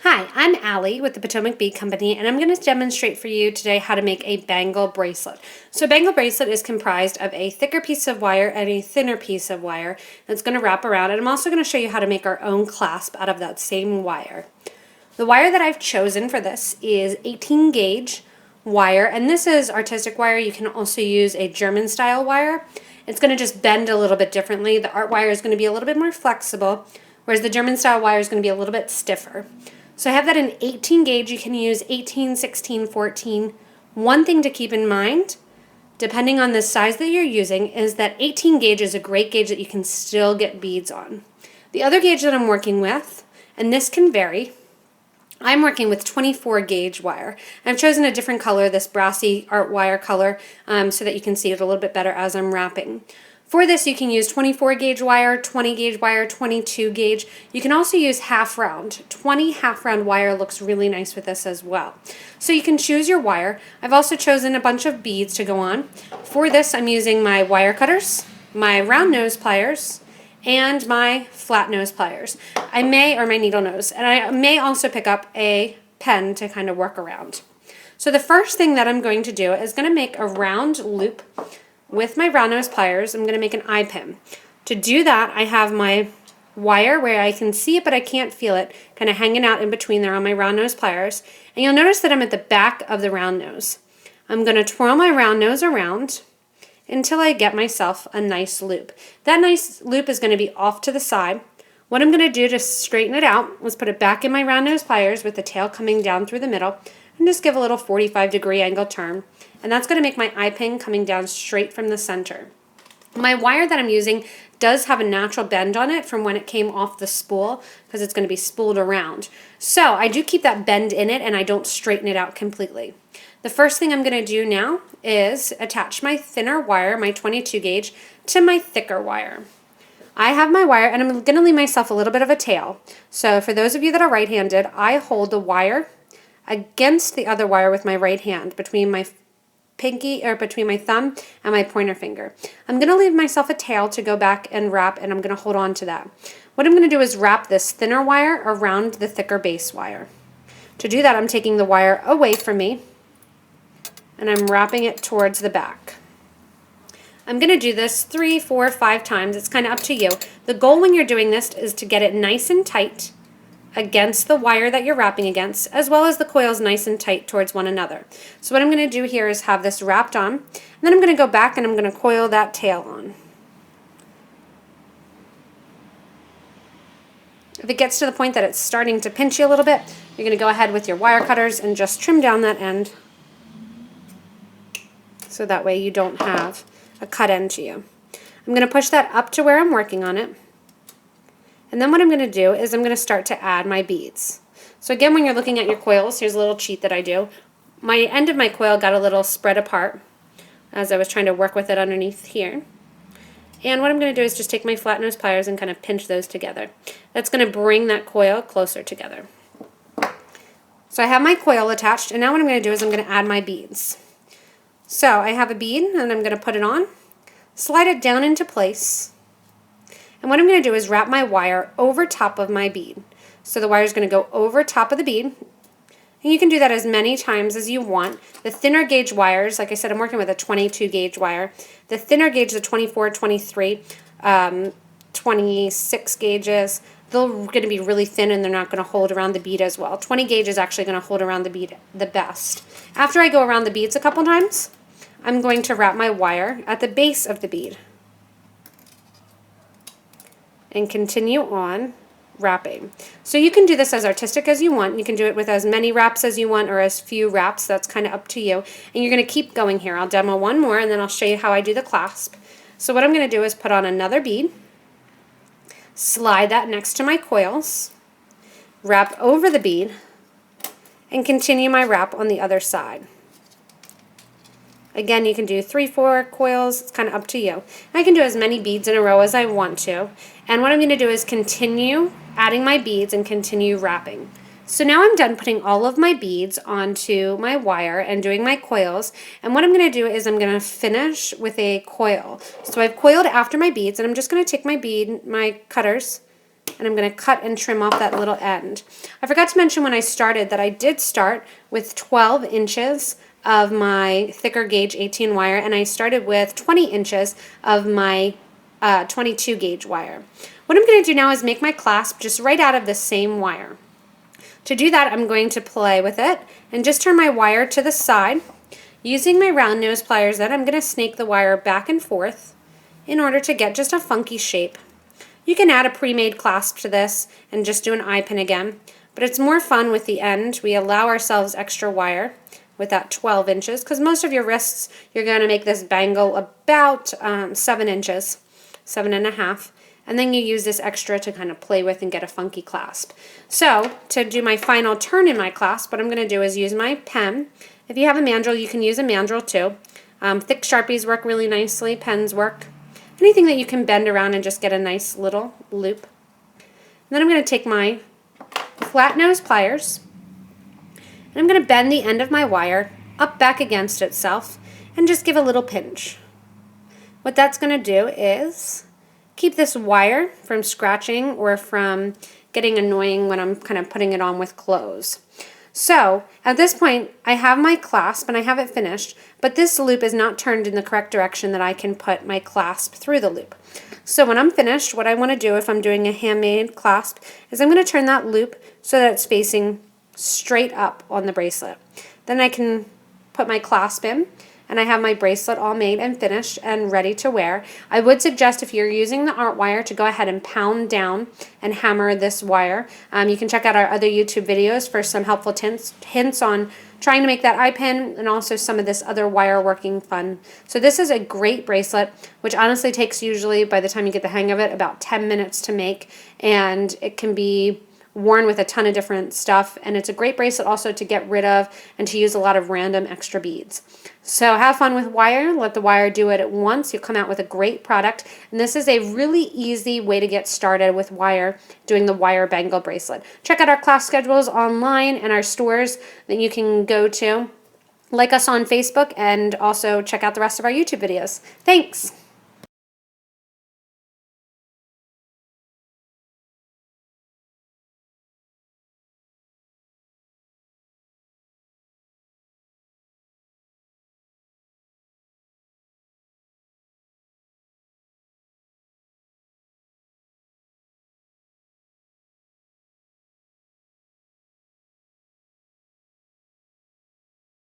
Hi, I'm Allie with the Potomac Bead Company, and I'm going to demonstrate for you today how to make a bangle bracelet. So a bangle bracelet is comprised of a thicker piece of wire and a thinner piece of wire that's going to wrap around, and I'm also going to show you how to make our own clasp out of that same wire. The wire that I've chosen for this is 18 gauge wire, and this is artistic wire. You can also use a German style wire. It's going to just bend a little bit differently. The art wire is going to be a little bit more flexible, whereas the German style wire is going to be a little bit stiffer. So I have that in 18 gauge. You can use 18, 16, 14. One thing to keep in mind, depending on the size that you're using, is that 18 gauge is a great gauge that you can still get beads on. The other gauge that I'm working with, and this can vary, I'm working with 24 gauge wire. I've chosen a different color, this brassy art wire color, so that you can see it a little bit better as I'm wrapping. For this, you can use 24 gauge wire, 20 gauge wire, 22 gauge. You can also use half round. 20 half round wire looks really nice with this as well. So you can choose your wire. I've also chosen a bunch of beads to go on. For this, I'm using my wire cutters, my round nose pliers, and my flat nose pliers. Or my needle nose. And I may also pick up a pen to kind of work around. So the first thing that I'm going to do is going to make a round loop with my round nose pliers. I'm going to make an eye pin. To do that, I have my wire where I can see it but I can't feel it, kind of hanging out in between there on my round nose pliers. And you'll notice that I'm at the back of the round nose. I'm going to twirl my round nose around until I get myself a nice loop. That nice loop is going to be off to the side. What I'm going to do to straighten it out is put it back in my round nose pliers with the tail coming down through the middle and just give a little 45-degree angle turn. And that's going to make my eye pin coming down straight from the center. My wire that I'm using does have a natural bend on it from when it came off the spool because it's going to be spooled around. So I do keep that bend in it and I don't straighten it out completely. The first thing I'm going to do now is attach my thinner wire, my 22 gauge, to my thicker wire. I have my wire and I'm going to leave myself a little bit of a tail. So for those of you that are right-handed, I hold the wire against the other wire with my right hand between my between my thumb and my pointer finger. I'm going to leave myself a tail to go back and wrap, and I'm going to hold on to that. What I'm going to do is wrap this thinner wire around the thicker base wire. To do that, I'm taking the wire away from me and I'm wrapping it towards the back. I'm going to do this 3, 4, 5 times. It's kind of up to you. The goal when you're doing this is to get it nice and tight against the wire that you're wrapping against, as well as the coils nice and tight towards one another. So what I'm going to do here is have this wrapped on, and then I'm going to go back and I'm going to coil that tail on. If it gets to the point that it's starting to pinch you a little bit, you're going to go ahead with your wire cutters and just trim down that end so that way you don't have a cut end to you. I'm going to push that up to where I'm working on it. And then what I'm going to do is I'm going to start to add my beads. So again, when you're looking at your coils, here's a little cheat that I do. My end of my coil got a little spread apart as I was trying to work with it underneath here. And what I'm going to do is just take my flat nose pliers and kind of pinch those together. That's going to bring that coil closer together. So I have my coil attached, and now what I'm going to do is I'm going to add my beads. So I have a bead, and I'm going to put it on, slide it down into place. And what I'm going to do is wrap my wire over top of my bead. So the wire is going to go over top of the bead. And you can do that as many times as you want. The thinner gauge wires, like I said, I'm working with a 22 gauge wire. The thinner gauge, the 24, 23, 26 gauges, they're going to be really thin and they're not going to hold around the bead as well. 20 gauge is actually going to hold around the bead the best. After I go around the beads a couple times, I'm going to wrap my wire at the base of the bead and continue on wrapping. So you can do this as artistic as you want. You can do it with as many wraps as you want or as few wraps. That's kind of up to you. And you're going to keep going here. I'll demo one more and then I'll show you how I do the clasp. So what I'm going to do is put on another bead, slide that next to my coils, wrap over the bead, and continue my wrap on the other side. Again, you can do 3, 4 coils. It's kind of up to you. I can do as many beads in a row as I want to. And what I'm going to do is continue adding my beads and continue wrapping. So now I'm done putting all of my beads onto my wire and doing my coils. And what I'm going to do is I'm going to finish with a coil. So I've coiled after my beads, and I'm just going to take my cutters and I'm going to cut and trim off that little end. I forgot to mention when I started that I did start with 12 inches of my thicker gauge 18 wire, and I started with 20 inches of my 22 gauge wire. What I'm going to do now is make my clasp just right out of the same wire. To do that, I'm going to play with it and just turn my wire to the side. Using my round nose pliers, then I'm going to snake the wire back and forth in order to get just a funky shape. You can add a pre-made clasp to this and just do an eye pin again, but it's more fun with the end. We allow ourselves extra wire with that 12 inches because most of your wrists, you're going to make this bangle about 7 inches, 7.5. And then you use this extra to kind of play with and get a funky clasp. So to do my final turn in my clasp, what I'm going to do is use my pen. If you have a mandrel, you can use a mandrel too. Thick Sharpies work really nicely. Pens work. Anything that you can bend around and just get a nice little loop. And then I'm going to take my flat nose pliers and I'm going to bend the end of my wire up back against itself and just give a little pinch. What that's going to do is keep this wire from scratching or from getting annoying when I'm kind of putting it on with clothes. So at this point I have my clasp and I have it finished, but this loop is not turned in the correct direction that I can put my clasp through the loop. So when I'm finished, what I want to do if I'm doing a handmade clasp is I'm going to turn that loop so that it's facing straight up on the bracelet. Then I can put my clasp in and I have my bracelet all made and finished and ready to wear. I would suggest if you're using the art wire to go ahead and pound down and hammer this wire. You can check out our other YouTube videos for some helpful hints on trying to make that eye pin and also some of this other wire working fun. So this is a great bracelet, which honestly takes usually, by the time you get the hang of it, about 10 minutes to make, and it can be worn with a ton of different stuff, and it's a great bracelet also to get rid of and to use a lot of random extra beads. So have fun with wire, let the wire do it at once. You'll come out with a great product, and this is a really easy way to get started with wire, doing the wire bangle bracelet. Check out our class schedules online and our stores that you can go to. Like us on Facebook and also check out the rest of our YouTube videos. Thanks!